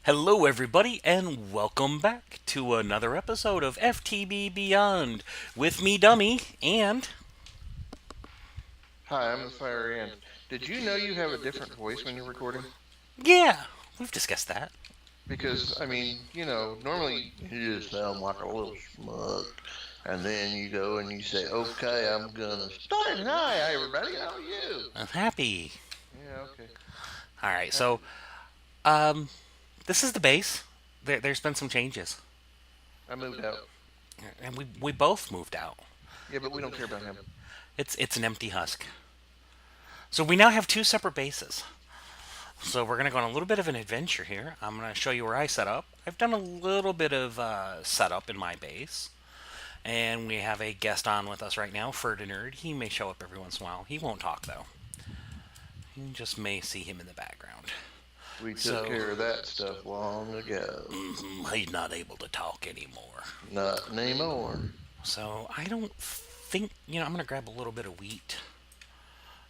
Hello, everybody, and welcome back to another episode of FTB Beyond with me, Dummy, and Hi, I'm the Fire Ant. Did you know you have a different voice when you're recording? yeah, we've discussed that. Because, normally you just sound like a little smug. And then you go and you say, okay, I'm gonna start. Hi, everybody, how are you? I'm happy. Yeah, okay. All right, so Happy. um, this is the base. There's been some changes, I moved out. and we both moved out. Yeah, but we don't care about him. It's an empty husk. So we now have two separate bases. So we're gonna go on a little bit of an adventure here. I'm gonna show you where I set up. I've done a little bit of setup in my base. And we have a guest on with us right now, Ferdinand. He may show up every once in a while. He won't talk, though. You just may see him in the background. We took So, care of that stuff long ago. he's not able to talk anymore. Not anymore. So, I don't think, I'm going to grab a little bit of wheat.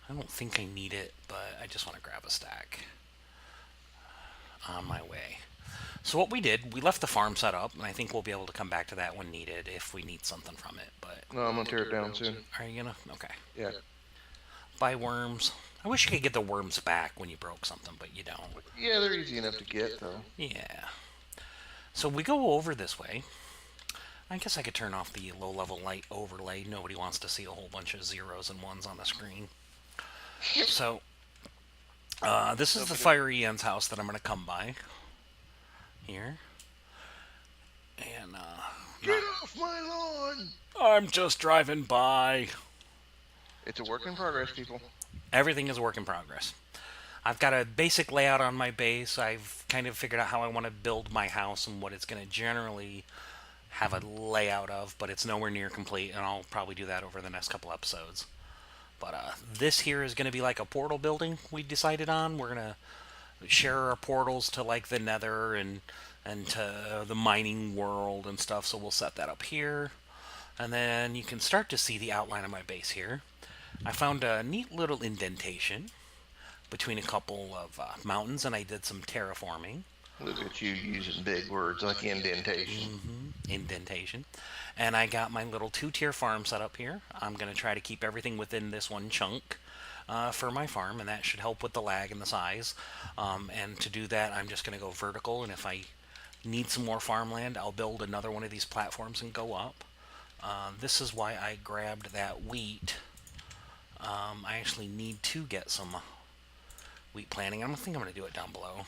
I don't think I need it, but I just want to grab a stack on my way. So, what we did, we left the farm set up, and I think we'll be able to come back to that when needed if we need something from it. But, No, I'm gonna tear it down soon. are you going to? Okay. Yeah. Buy worms. I wish you could get the worms back when you broke something, but you don't. Yeah, they're easy enough to get, though. Yeah. So we go over this way. I guess I could turn off the low level light overlay. Nobody wants to see a whole bunch of zeros and ones on the screen. So this is the Okie doke. Fiery End's house that I'm going to come by here. And Get off my lawn! I'm just driving by. It's a work in progress, people. Everything is a work in progress. I've got a basic layout on my base. I've kind of figured out how I want to build my house and what it's going to generally have a layout of, but it's nowhere near complete, and I'll probably do that over the next couple episodes. But this here is going to be like a portal building we decided on. We're going to share our portals to like the Nether and to the mining world and stuff. So we'll set that up here, and then you can start to see the outline of my base here. I found a neat little indentation between a couple of mountains, and I did some terraforming. Look at you using big words like indentation. Indentation. And I got my little two-tier farm set up here. I'm going to try to keep everything within this one chunk for my farm, and that should help with the lag and the size. And to do that, I'm just going to go vertical, and if I need some more farmland, I'll build another one of these platforms and go up. This is why I grabbed that wheat. I actually need to get some wheat planting. I don't think I'm going to do it down below.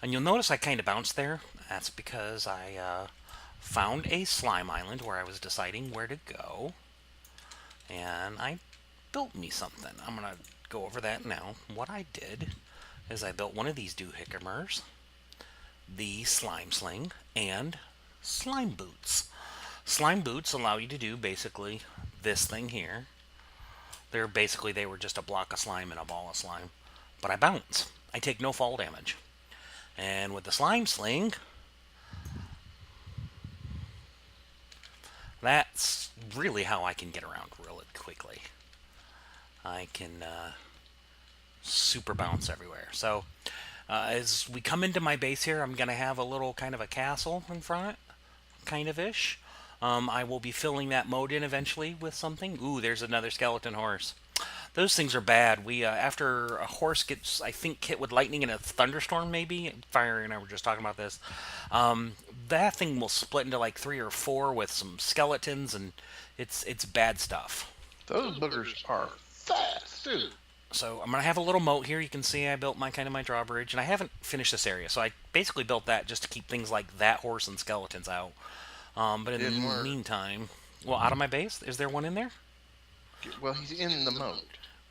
And you'll notice I kind of bounced there. That's because I found a slime island where I was deciding where to go. And I built me something. I'm going to go over that now. What I did is I built one of these doohickers, the slime sling, and slime boots. Slime boots allow you to do basically this thing here. They were just a block of slime and a ball of slime. But I bounce. I take no fall damage. And with the slime sling, that's really how I can get around really quickly. I can super bounce everywhere. So as we come into my base here, I'm going to have a little kind of a castle in front, kind of ish. I will be filling that mode in eventually with something. Ooh, there's another skeleton horse. Those things are bad. We after a horse gets, I think, hit with lightning in a thunderstorm, maybe. Fire and I were just talking about this. That thing will split into like three or four with some skeletons, and it's bad stuff. Those boogers are fast, too. So I'm gonna have a little moat here. You can see I built my kind of my drawbridge, and I haven't finished this area, so I basically built that just to keep things like that horse and skeletons out. But in Didn't the work. meantime, well, out of my base, is there one in there? Well, he's in the moat.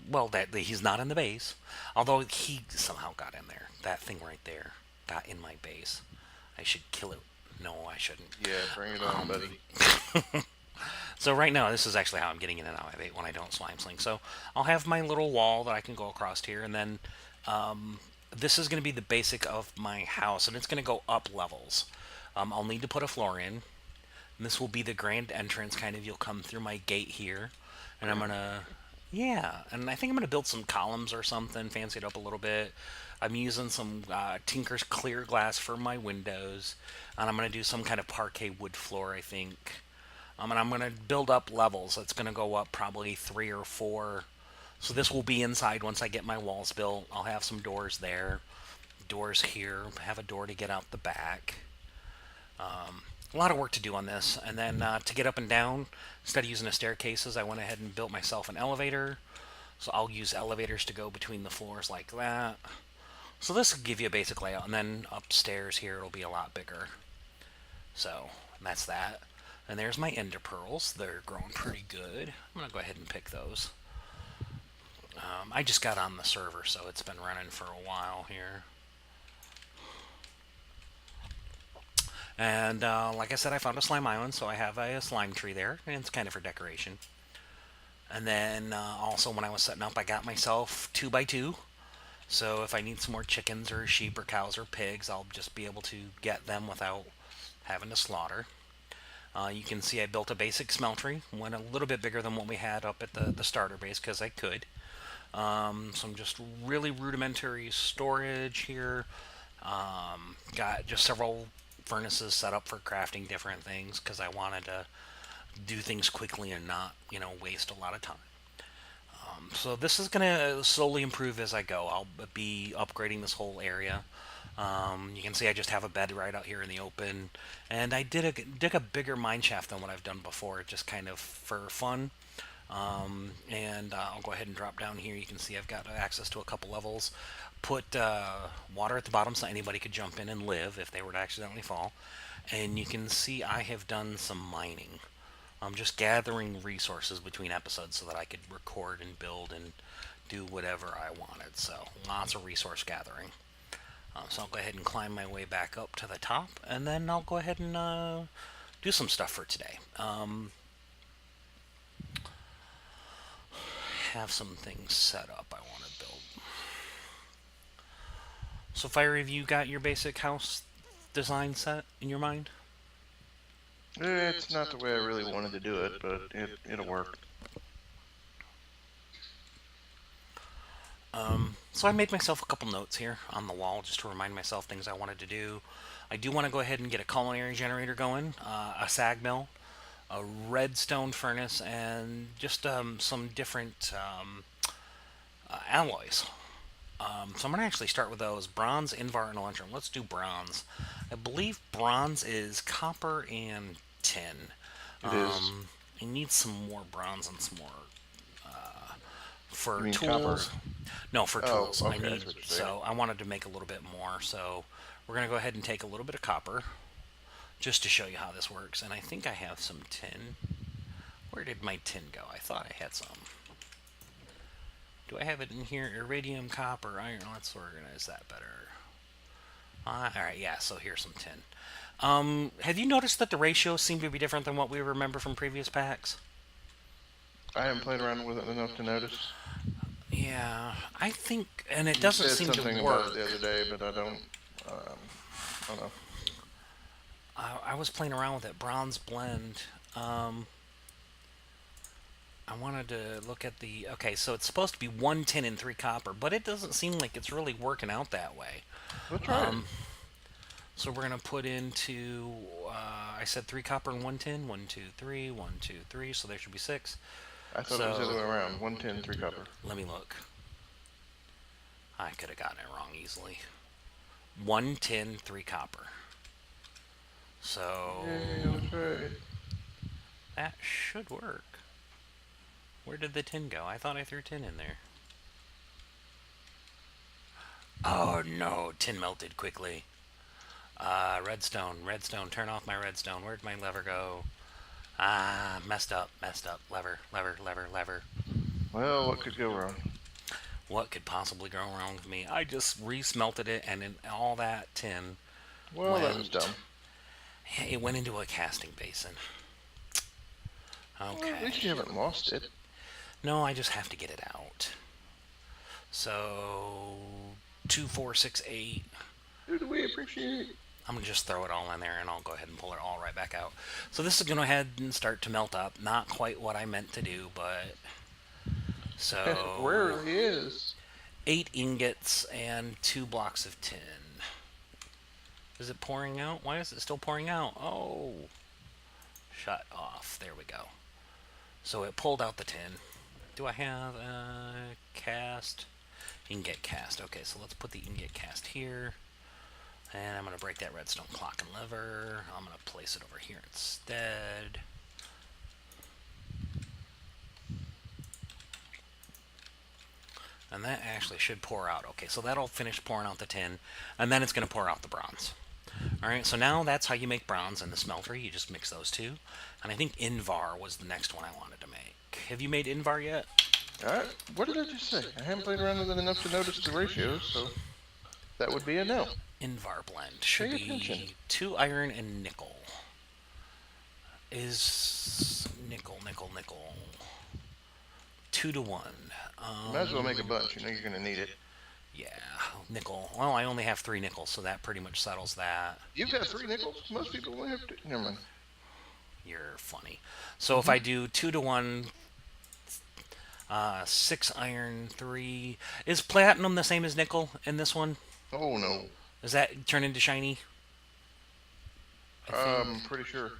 Well, that he's not in the base, although he somehow got in there. That thing right there got in my base. I should kill it. No, I shouldn't. Yeah, bring it on, Um, buddy. so right now, this is actually how I'm getting in and out of it when I don't slime sling. So I'll have my little wall that I can go across here, and then this is going to be the basic of my house, and it's going to go up levels. I'll need to put a floor in. And this will be the grand entrance, kind of. You'll come through my gate here, and I'm Okay. gonna, yeah, and I think I'm gonna build some columns or something, fancy it up a little bit. I'm using some Tinker's clear glass for my windows, and I'm going to do some kind of parquet wood floor, I think. And I'm going to build up levels. It's going to go up probably 3 or 4. So this will be inside once I get my walls built. I'll have some doors there, doors here, have a door to get out the back. A lot of work to do on this. And then to get up and down, instead of using the staircases, I went ahead and built myself an elevator. So I'll use elevators to go between the floors like that. So this will give you a basic layout. And then upstairs here, it'll be a lot bigger. So that's that. And there's my ender pearls. They're growing pretty good. I'm going to go ahead and pick those. I just got on the server, so it's been running for a while here. And like I said, I found a slime island, so I have a slime tree there, and it's kind of for decoration. And then also when I was setting up, I got myself 2x2. So if I need some more chickens or sheep or cows or pigs, I'll just be able to get them without having to slaughter. You can see I built a basic smeltery, went a little bit bigger than what we had up at the starter base because I could. Some just really rudimentary storage here. Got just several furnaces set up for crafting different things because I wanted to do things quickly and not, waste a lot of time. So this is going to slowly improve as I go. I'll be upgrading this whole area. You can see I just have a bed right out here in the open, and I dig a bigger mine shaft than what I've done before, just kind of for fun. And I'll go ahead and drop down here. You can see I've got access to a couple levels. Put water at the bottom so anybody could jump in and live if they were to accidentally fall. And you can see I have done some mining. I'm just gathering resources between episodes so that I could record and build and do whatever I wanted. So lots of resource gathering. So I'll go ahead and climb my way back up to the top, and then I'll go ahead and do some stuff for today. Have some things set up I want to build. So Fire, have you got your basic house design set in your mind? It's not the way I really wanted to do it, but it'll work. So I made myself a couple notes here on the wall just to remind myself things I wanted to do. I do want to go ahead and get a culinary generator going, a sag mill, a redstone furnace, and just some different alloys. So I'm going to actually start with those. Bronze, Invar, and Electrum. Let's do bronze. I believe bronze is copper and tin. It is. I need some more bronze and some more You for mean tools. copper? No, for Oh, tools. okay, that's what you're saying. So I wanted to make a little bit more. So we're going to go ahead and take a little bit of copper just to show you how this works. And I think I have some tin. Where did my tin go? I thought I had some. Do I have it in here? Iridium, copper, iron. Let's organize that better. Alright, yeah, so here's some tin. Have you noticed that the ratios seem to be different than what we remember from previous packs? I haven't played around with it enough to notice. Yeah, I think, and it You doesn't said seem something to about work. it the other day, but I don't know. I was playing around with it. Bronze blend. I wanted to look at the. Okay, so it's supposed to be 1 tin and 3 copper, but it doesn't seem like it's really working out that way. We'll try it. So we're gonna put into. I said 3 copper and 1 tin. 1, 2, 3. 1, 2, 3. So there should be 6. I thought it was the other way around. 1 tin, 3 copper. Let me look. I could have gotten it wrong easily. 1 tin, 3 copper. So Yeah, that's right. that should work. Where did the tin go? I thought I threw tin in there. Oh no, tin melted quickly. Redstone, redstone, turn off my redstone. Where'd my lever go? Messed up. Lever, lever, lever, lever. Well, what could go wrong? What could possibly go wrong with me? I just re-smelted it, and in all that tin Well, that was dumb. it went into a casting basin. Well, Okay. at least you haven't lost it. No, I just have to get it out. So 2, 4, 6, 8. Dude, we appreciate it. I'm gonna just throw it all in there, and I'll go ahead and pull it all right back out. So this is gonna go ahead and start to melt up. Not quite what I meant to do, but so It rarely is. 8 ingots and 2 blocks of tin. Is it pouring out? Why is it still pouring out? Oh, shut off. There we go. So it pulled out the tin. Do I have a cast? Ingot cast. Okay, so let's put the ingot cast here. And I'm going to break that redstone clock and lever. I'm going to place it over here instead. And that actually should pour out. Okay, so that'll finish pouring out the tin, and then it's going to pour out the bronze. Alright, so now that's how you make bronze in the smeltery. You just mix those two. And I think Invar was the next one I wanted to make. Have you made Invar yet? What did I just say? I haven't played around with it enough to notice the ratios, so that would be a no. Invar blend should Pay be attention. 2 iron and nickel. Is nickel 2 to 1. Might as well make a bunch. You know you're going to need it. Yeah, nickel. Well, I only have 3 nickels, so that pretty much settles that. You've got 3 nickels? Most people only have 2. Never mind. You're funny. So if I do 2 to 1, 6 iron, 3. Is platinum the same as nickel in this one? Oh, no. Does that turn into shiny? I think. Pretty sure.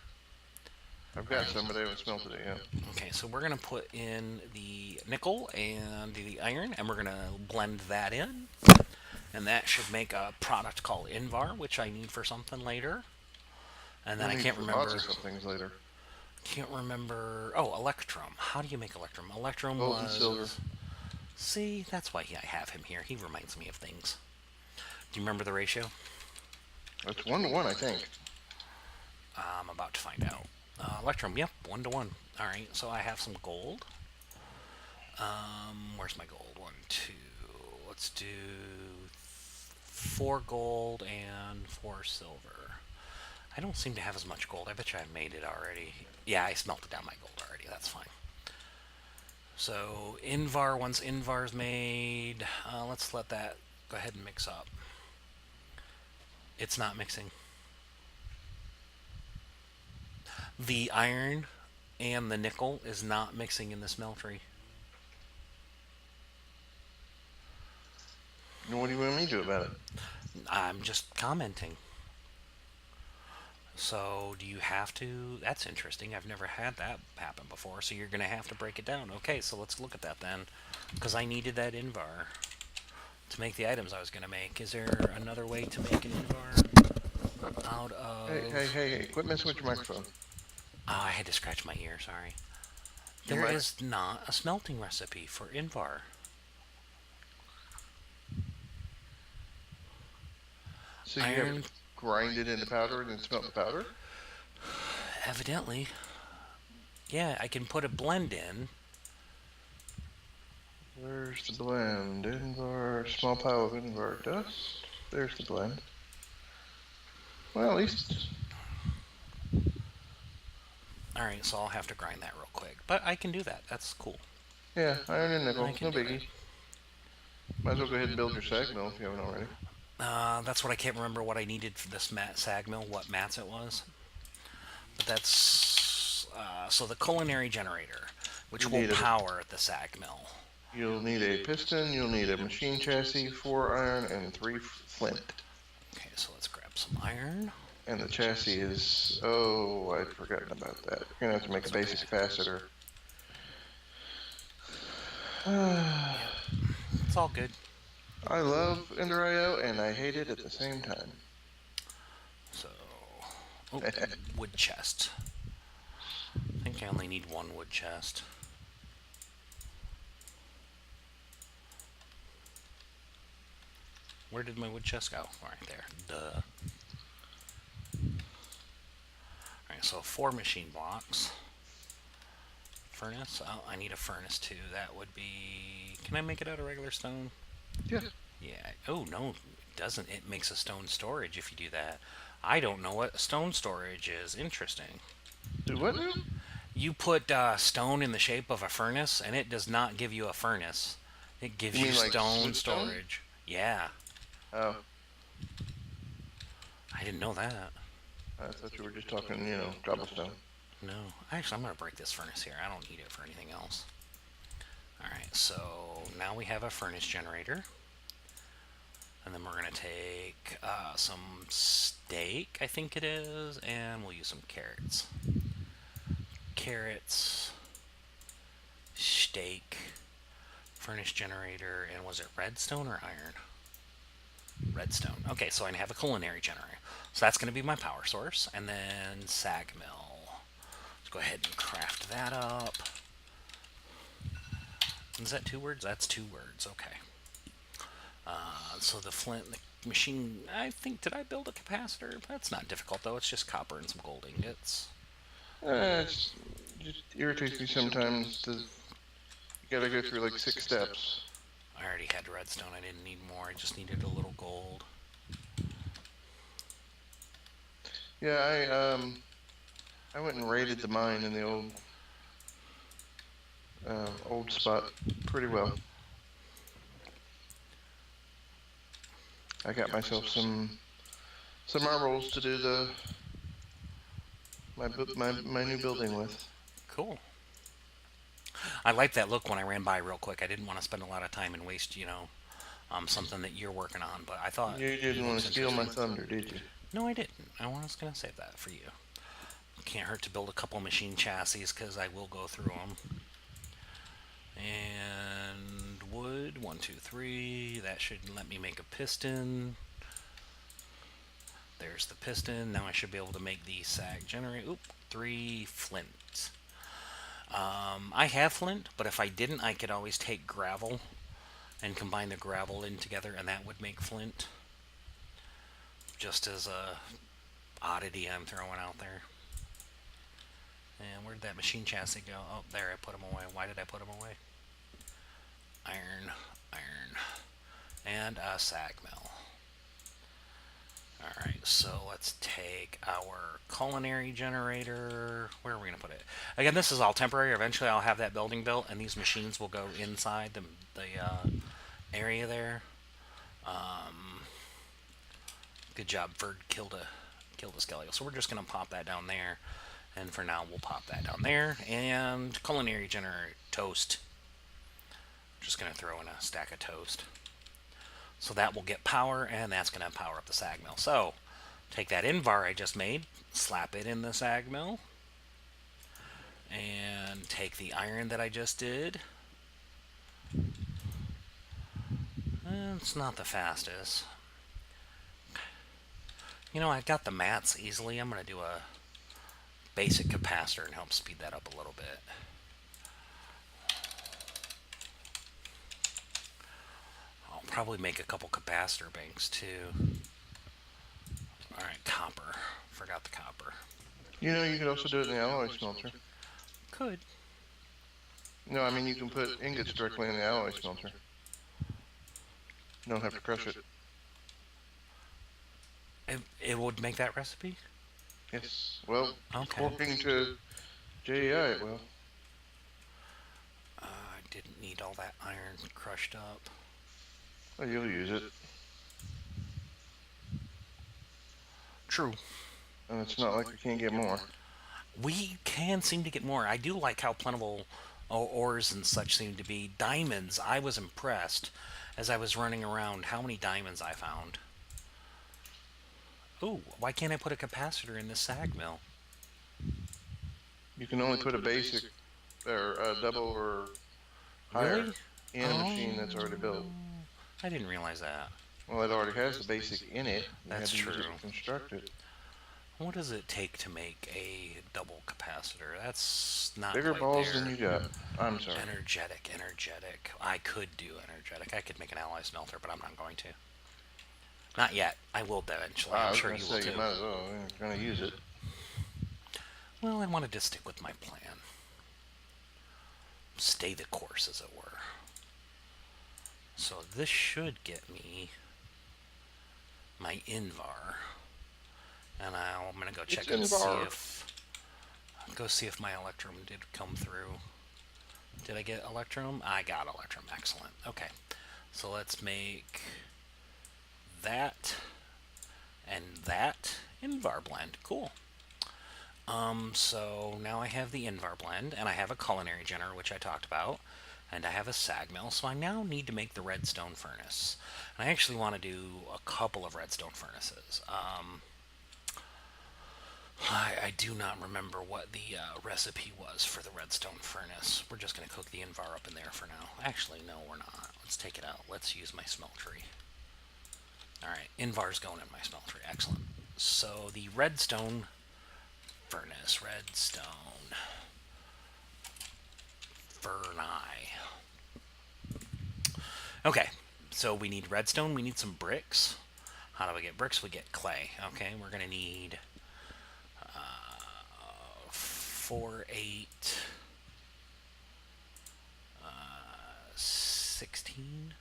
I've got some, but I haven't smelted it yet. Okay, so we're going to put in the nickel and the iron, and we're going to blend that in. And that should make a product called Invar, which I need for something later. And then I can't remember. Lots of some things later. Can't remember. Oh, Electrum. How do you make Electrum? Electrum Gold and was. silver. See, that's why I have him here. He reminds me of things. Do you remember the ratio? It's 1 to 1, I think. I'm about to find out. Electrum, yep, 1 to 1. All right, so I have some gold. Where's my gold? 1, 2. Let's do 4 gold and 4 silver. I don't seem to have as much gold. I bet you I made it already. Yeah, I smelted down my gold already. That's fine. So Invar, once Invar's made, let's let that go ahead and mix up. It's not mixing. The iron and the nickel is not mixing in the smeltery. What do you want me to do about it? I'm just commenting. So, do you have to? That's interesting. I've never had that happen before, so you're going to have to break it down. Okay, so let's look at that then. Because I needed that Invar to make the items I was going to make. Is there another way to make an Invar out of... Hey, quit messing with your microphone. Oh, I had to scratch my ear, sorry. There is not a smelting recipe for Invar. So you have to grind it into powder and then smelt the powder? Evidently. Yeah, I can put a blend in. Where's the blend? Invar, small pile of Invar dust. There's the blend. Well, at least... Alright, so I'll have to grind that real quick. But I can do that. That's cool. Yeah, iron and nickel. I No can do biggie. Might as well go ahead and build your sag mill if you haven't already. That's what I can't remember what I needed for this sag mill, what mats it was. But that's... so the culinary generator, which will power the sag mill. You'll need a piston, you'll need a machine chassis, 4 iron, and 3 flint. Okay, so let's grab some iron. And the chassis is... Oh, I'd forgotten about that. You're going to have to make a basic capacitor. It's all good. I love Ender IO, and I hate it at the same time. So... Oh, wood chest. I think I only need 1 wood chest. Where did my wood chest go? Right there. Duh. Alright, so 4 machine blocks. Furnace. Oh, I need a furnace too. That would be... Can I make it out of regular stone? Yeah. Yeah. Oh, no, it doesn't. It makes a stone storage if you do that. I don't know what stone storage is. Interesting. Do what now? You put stone in the shape of a furnace, and it does not give you a furnace. It gives you like stone stone? storage. Yeah. Oh, I didn't know that. I thought you were just talking, cobblestone. No. Actually, I'm going to break this furnace here. I don't need it for anything else. Alright, so now we have a furnace generator. And then we're going to take some steak, I think it is, and we'll use some carrots. Carrots, steak, furnace generator, and was it redstone or iron? Redstone. Okay, so I have a culinary generator. So that's going to be my power source. And then sag mill. Let's go ahead and craft that up. Is that 2 words? That's 2 words. Okay. So the flint the machine, I think, did I build a capacitor? That's not difficult, though. It's just copper and some gold ingots. It's just irritates me sometimes. You gotta go through like 6 steps. I already had redstone. I didn't need more. I just needed a little gold. Yeah, I went and raided the mine in the old spot pretty well. I got myself some marbles to do my new building with. Cool. I like that look when I ran by real quick. I didn't want to spend a lot of time and waste, something that you're working on. But I thought You it didn't want looks to steal my interesting. thunder, did you? No, I didn't. I was going to save that for you. Can't hurt to build a couple machine chassis because I will go through them. And wood, 1, 2, 3. That should let me make a piston. There's the piston. Now I should be able to make the sag generator. Oop, 3 flint. I have flint, but if I didn't, I could always take gravel and combine the gravel in together, and that would make flint. Just as a oddity I'm throwing out there. And where'd that machine chassis go? Oh, there, I put them away. Why did I put them away? Iron, iron, and a sag mill. Alright, so let's take our culinary generator. Where are we going to put it? Again, this is all temporary. Eventually I'll have that building built, and these machines will go inside the area there. Good job, Verd killed a skelly. So we're just going to pop that down there. And for now, we'll pop that down there. And culinary generator toast. Just going to throw in a stack of toast. So that will get power, and that's going to power up the sag mill. So take that invar I just made, slap it in the sag mill, and take the iron that I just did. It's not the fastest. I got the mats easily. I'm going to do a basic capacitor and help speed that up a little bit. I'll probably make a couple capacitor banks too. Alright, copper. Forgot the copper. You could also do it in the alloy smelter. Could. No, I mean you can put ingots directly in the alloy smelter. You don't have to crush it. It would make that recipe? Yes. Well, Okay. according to JEI, it will. I didn't need all that iron crushed up. Well, you'll use it. True. And it's not like we can't get more. We can seem to get more. I do like how plentiful ores and such seem to be. Diamonds, I was impressed as I was running around how many diamonds I found. Ooh, why can't I put a capacitor in the sag mill? You can only put a basic or a double or higher Really? in a machine that's already built. I didn't realize that. Well, it already has the basic in it. You That's had to use it true. to construct it. What does it take to make a double capacitor? That's not Bigger quite balls there. than you got. I'm sorry. Energetic. I could do energetic. I could make an alloy smelter, but I'm not going to. Not yet. I will eventually. I I'm was sure going you to will say too. you might as well. You're going to use it. Well, I wanted to stick with my plan. Stay the course, as it were. So this should get me my invar. And I'm going to go check and see if my electrum did come through. Did I get electrum? I got electrum. Excellent. Okay. So let's make that and that invar blend. Cool. So now I have the invar blend, and I have a culinary generator, which I talked about. And I have a sag mill, so I now need to make the redstone furnace. And I actually want to do a couple of redstone furnaces. I do not remember what the recipe was for the redstone furnace. We're just going to cook the Invar up in there for now. Actually, no, we're not. Let's take it out. Let's use my smeltery. Alright, Invar's going in my smeltery. Excellent. So the redstone furnace. Redstone. Furni. Okay, so we need redstone. We need some bricks. How do we get bricks? We get clay. Okay, we're going to need 4, 8, 16.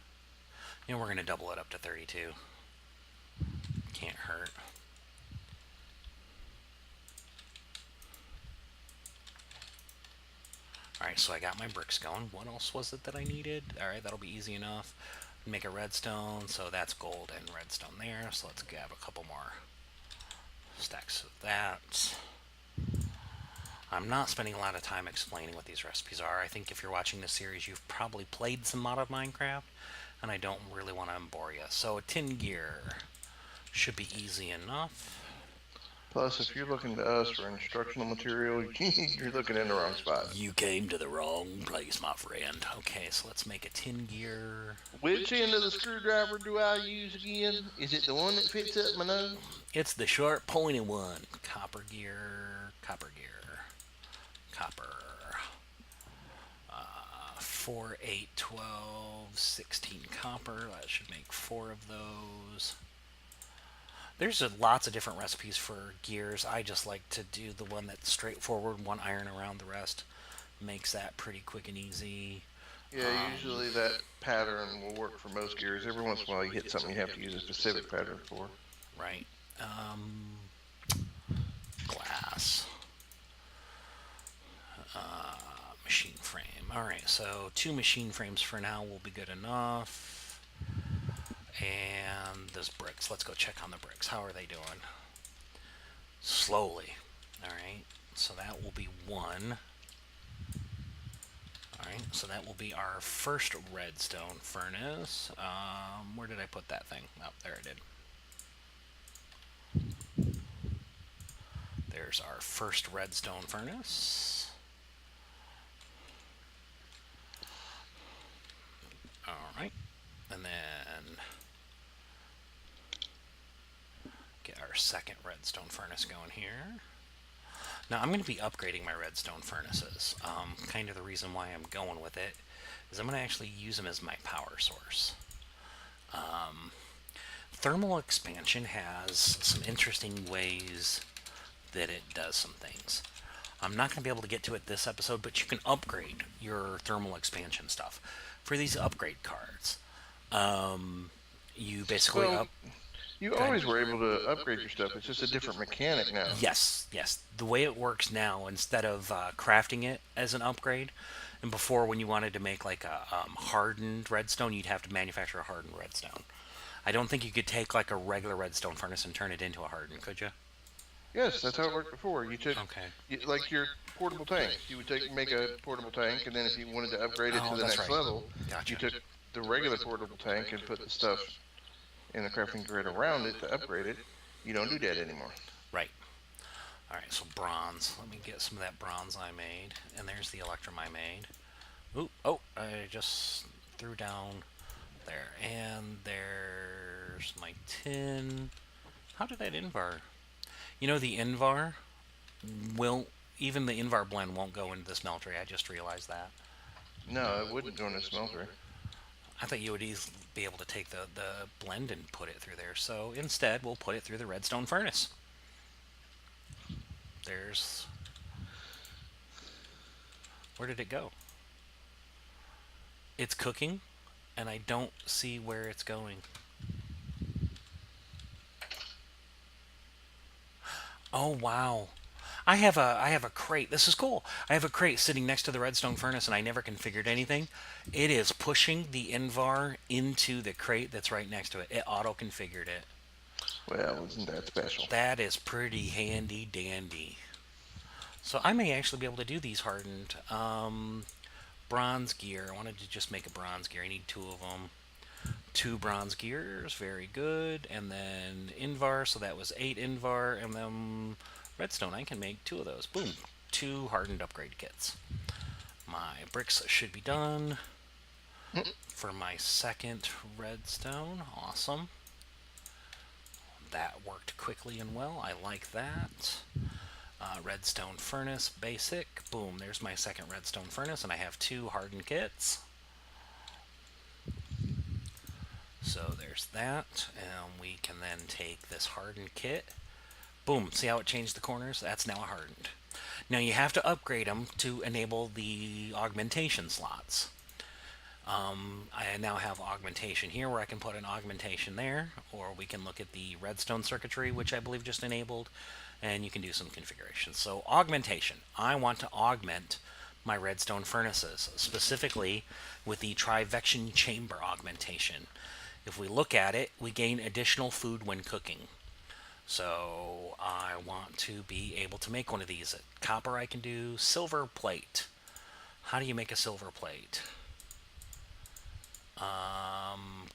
And we're going to double it up to 32. Can't hurt. Alright, so I got my bricks going. What else was it that I needed? Alright, that'll be easy enough. Make a redstone, so that's gold and redstone there. So let's grab a couple more stacks of that. I'm not spending a lot of time explaining what these recipes are. I think if you're watching this series, you've probably played some mod of Minecraft, and I don't really want to bore you. So a tin gear should be easy enough. Plus, if you're looking to us for instructional material, you're looking in the wrong spot. You came to the wrong place, my friend. Okay, so let's make a tin gear. Which end of the screwdriver do I use again? Is it the one that fits up my nose? It's the sharp, pointy one. Copper gear, copper gear, copper. 4, 8, 12, 16 copper. That should make 4 of those. There's lots of different recipes for gears. I just like to do the one that's straightforward, one iron around the rest. Makes that pretty quick and easy. Yeah, usually that pattern will work for most gears. Every once in a while you hit something you have to use a specific pattern for. Right. Glass. Machine frame. Alright, so 2 machine frames for now will be good enough. And those bricks. Let's go check on the bricks. How are they doing? Slowly. Alright, so that will be 1. Alright, so that will be our first redstone furnace. Where did I put that thing? Oh, there I did. There's our first redstone furnace. Alright, and then get our second redstone furnace going here. Now I'm going to be upgrading my redstone furnaces. Kind of the reason why I'm going with it is I'm going to actually use them as my power source. Thermal expansion has some interesting ways that it does some things. I'm not going to be able to get to it this episode, but you can upgrade your thermal expansion stuff. For these upgrade cards, you basically Well, you always were able to upgrade your stuff. It's just a different mechanic now. Yes, yes. The way it works now, instead of crafting it as an upgrade, and before when you wanted to make like a hardened redstone, you'd have to manufacture a hardened redstone. I don't think you could take like a regular redstone furnace and turn it into a hardened, could you? Yes, that's how it worked before. You took, Okay. like your portable tanks. You would make a portable tank, and then if you wanted to upgrade it Oh, to the that's next right. level, Gotcha. you took the regular portable tank and put the stuff in the crafting grid around it to upgrade it. You don't do that anymore. Right. Alright, so bronze. Let me get some of that bronze I made. And there's the electrum I made. Ooh, oh, I just threw down there. And there's my tin. How did that Invar? You know, the Invar will, even the Invar blend won't go into the smeltery. I just realized that. No, it wouldn't go in a smelter. I thought you would easily be able to take the blend and put it through there. So instead, we'll put it through the redstone furnace. There's... Where did it go? It's cooking, and I don't see where it's going. Oh, wow. I have a crate. This is cool. I have a crate sitting next to the redstone furnace, and I never configured anything. It is pushing the Invar into the crate that's right next to it. It auto-configured it. Well, isn't that special? That is pretty handy dandy. So I may actually be able to do these hardened. bronze gear. I wanted to just make a bronze gear. I need two of them. Two bronze gears, very good. And then Invar, so that was 8 Invar. And then redstone, I can make 2 of those. Boom, 2 hardened upgrade kits. My bricks should be done for my second redstone. Awesome. That worked quickly and well. I like that. Redstone furnace, basic. Boom, there's my second redstone furnace, and I have 2 hardened kits. So there's that, and we can then take this hardened kit. Boom, see how it changed the corners? That's now hardened. Now you have to upgrade them to enable the augmentation slots. I now have augmentation here where I can put an augmentation there, or we can look at the redstone circuitry, which I believe just enabled, and you can do some configurations. So augmentation, I want to augment my redstone furnaces, specifically with the trivection chamber augmentation. If we look at it, we gain additional food when cooking. So I want to be able to make one of these. Copper I can do, silver plate. How do you make a silver plate?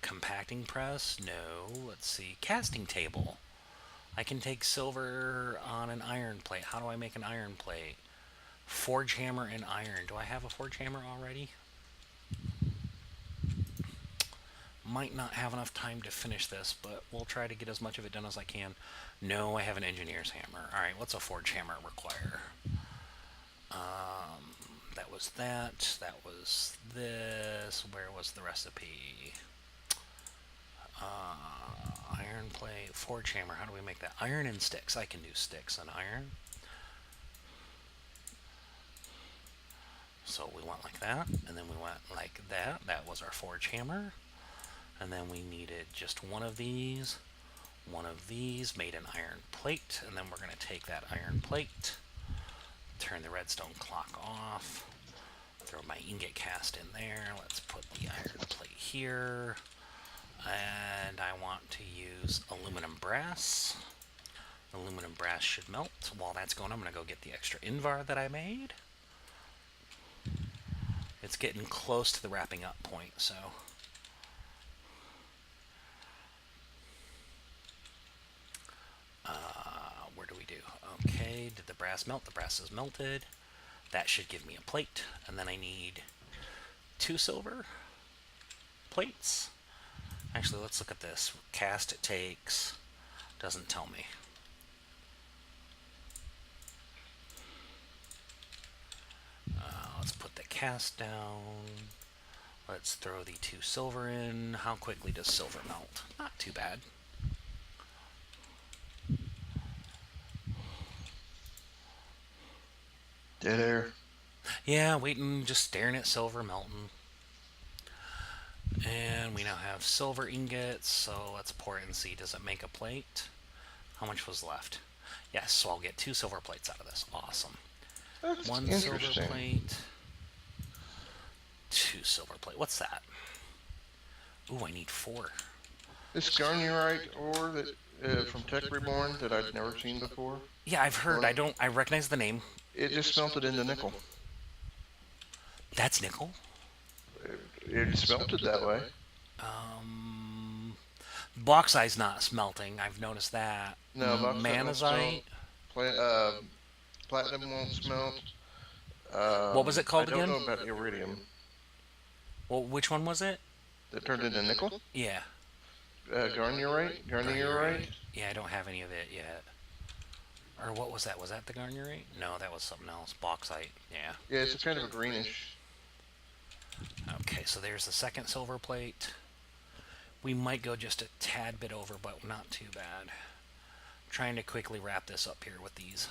Compacting press? No. Let's see. Casting table. I can take silver on an iron plate. How do I make an iron plate? Forge hammer and iron. Do I have a forge hammer already? Might not have enough time to finish this, but we'll try to get as much of it done as I can. No, I have an engineer's hammer. Alright, what's a forge hammer require? That was that. That was this. Where was the recipe? Iron plate, forge hammer. How do we make that? Iron and sticks. I can do sticks and iron. So we went like that, and then we went like that. That was our forge hammer. And then we needed just one of these, made an iron plate, and then we're going to take that iron plate, turn the redstone clock off, throw my ingot cast in there. Let's put the iron plate here, and I want to use aluminum brass. Aluminum brass should melt. While that's going, I'm going to go get the extra Invar that I made. It's getting close to the wrapping up point, so... where do we do? Okay, did the brass melt? The brass is melted. That should give me a plate, and then I need 2 silver plates. Actually, let's look at this. Cast it takes... doesn't tell me. Let's put the cast down. Let's throw the 2 silver in. How quickly does silver melt? Not too bad. Dead air. Yeah, waiting, just staring at silver melting. And we now have silver ingots, so let's pour it and see. Does it make a plate? How much was left? Yes, so I'll get 2 silver plates out of this. Awesome. That's 1 silver plate. 2 silver plate. What's that? Ooh, I need 4. This garnierite ore that from Tech Reborn that I'd never seen before. Yeah, I've heard. I recognize the name. It just smelted into nickel. That's nickel? It smelted that way. Bauxite's not smelting. I've noticed that. No, Manazite. Platinum won't smelt. What was it called again? I don't know about iridium. Well, which one was it? That turned into nickel? Yeah. Garnierite? Garnierite? Yeah, I don't have any of it yet. Or what was that? Was that the garnierite? No, that was something else. Bauxite. Yeah. Yeah, it's a kind of a greenish. Okay, so there's the second silver plate. We might go just a tad bit over, but not too bad. I'm trying to quickly wrap this up here with these.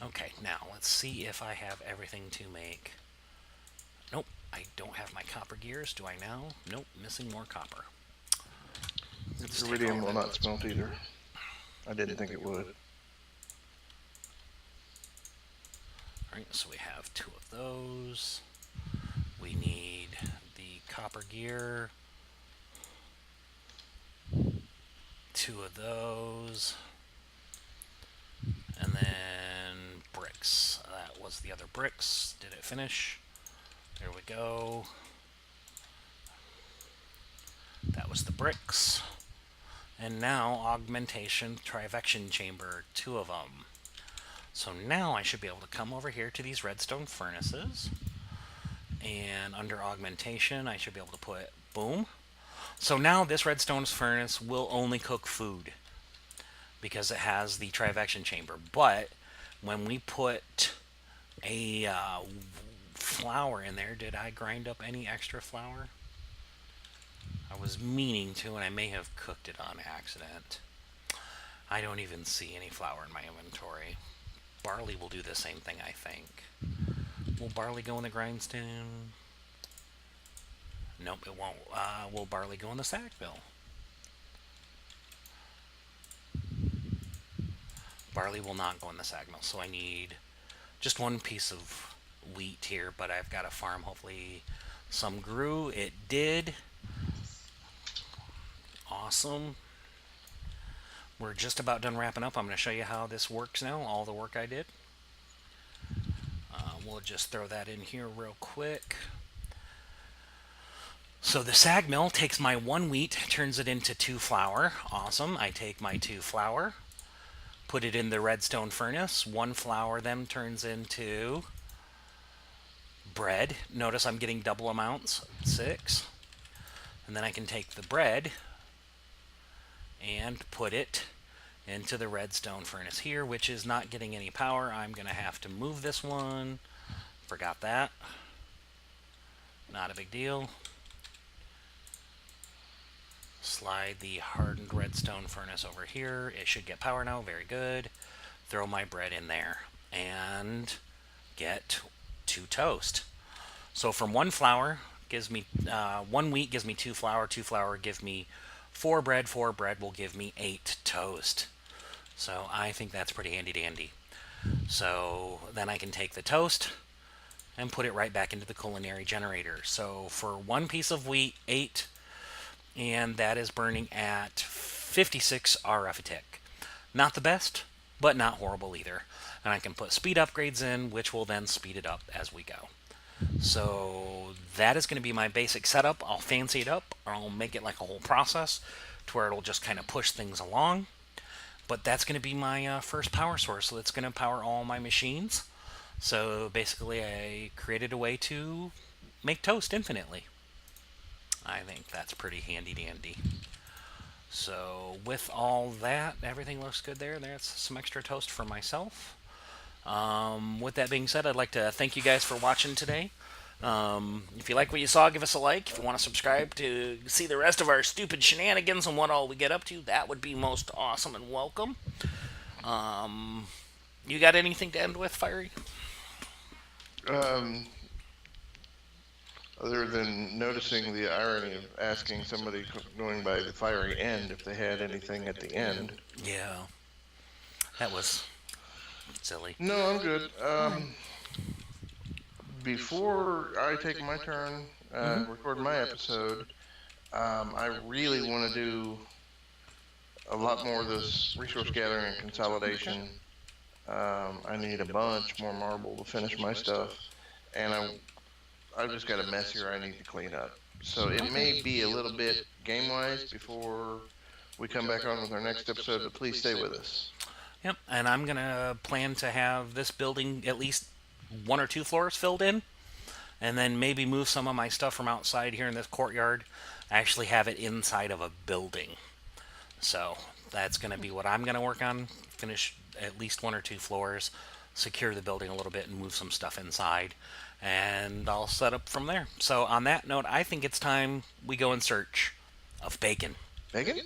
Okay, now let's see if I have everything to make. Nope, I don't have my copper gears. Do I now? Nope, missing more copper. Iridium will not smelt either. I didn't think it would. Alright, so we have 2 of those. We need the copper gear. 2 of those. And then bricks. That was the other bricks. Did it finish? There we go. That was the bricks. And now augmentation, trivection chamber, two of them. So now I should be able to come over here to these redstone furnaces. And under augmentation, I should be able to put boom. So now this redstone furnace will only cook food because it has the trivection chamber. But when we put a flour in there, did I grind up any extra flour? I was meaning to, and I may have cooked it on accident. I don't even see any flour in my inventory. Barley will do the same thing, I think. Will barley go in the grindstone? Nope, it won't. Will barley go in the sack bill? Barley will not go in the sack mill, so I need just one piece of wheat here, but I've got a farm. Hopefully some grew. It did. Awesome. We're just about done wrapping up. I'm going to show you how this works now, all the work I did. We'll just throw that in here real quick. So the sag mill takes my 1 wheat, turns it into 2 flour. Awesome. I take my 2 flour, put it in the redstone furnace. 1 flour then turns into bread. Notice I'm getting double amounts, 6. And then I can take the bread and put it into the redstone furnace here, which is not getting any power. I'm going to have to move this one. Forgot that. Not a big deal. Slide the hardened redstone furnace over here. It should get power now. Very good. Throw my bread in there and get 2 toast. So from 1 flour gives me 1 wheat gives me 2 flour. 2 flour give me 4 bread. 4 bread will give me 8 toast. So I think that's pretty handy dandy. So then I can take the toast and put it right back into the culinary generator. So for 1 piece of wheat, 8, and that is burning at 56 RF a tick. Not the best, but not horrible either. And I can put speed upgrades in, which will then speed it up as we go. So that is going to be my basic setup. I'll fancy it up, or I'll make it like a whole process to where it'll just kind of push things along. But that's going to be my first power source. So that's going to power all my machines. So basically I created a way to make toast infinitely. I think that's pretty handy dandy. So with all that, everything looks good there. There's some extra toast for myself. With that being said, I'd like to thank you guys for watching today. If you like what you saw, give us a like. If you want to subscribe to see the rest of our stupid shenanigans and what all we get up to, that would be most awesome and welcome. You got anything to end with, Fiery? Other than noticing the irony of asking somebody going by the fiery end if they had anything at the end. Yeah. That was silly. No, I'm good. Before I take my turn, record my episode, I really want to do a lot more of this resource gathering and consolidation. I need a bunch more marble to finish my stuff, and I've just got a mess here I need to clean up. So it may be a little bit game-wise before we come back on with our next episode, but please stay with us. Yep, and I'm going to plan to have this building at least 1 or 2 floors filled in, and then maybe move some of my stuff from outside here in this courtyard. I actually have it inside of a building. So that's going to be what I'm going to work on. Finish at least 1 or 2 floors, secure the building a little bit, and move some stuff inside. And I'll set up from there. So on that note, I think it's time we go in search of bacon. Bacon?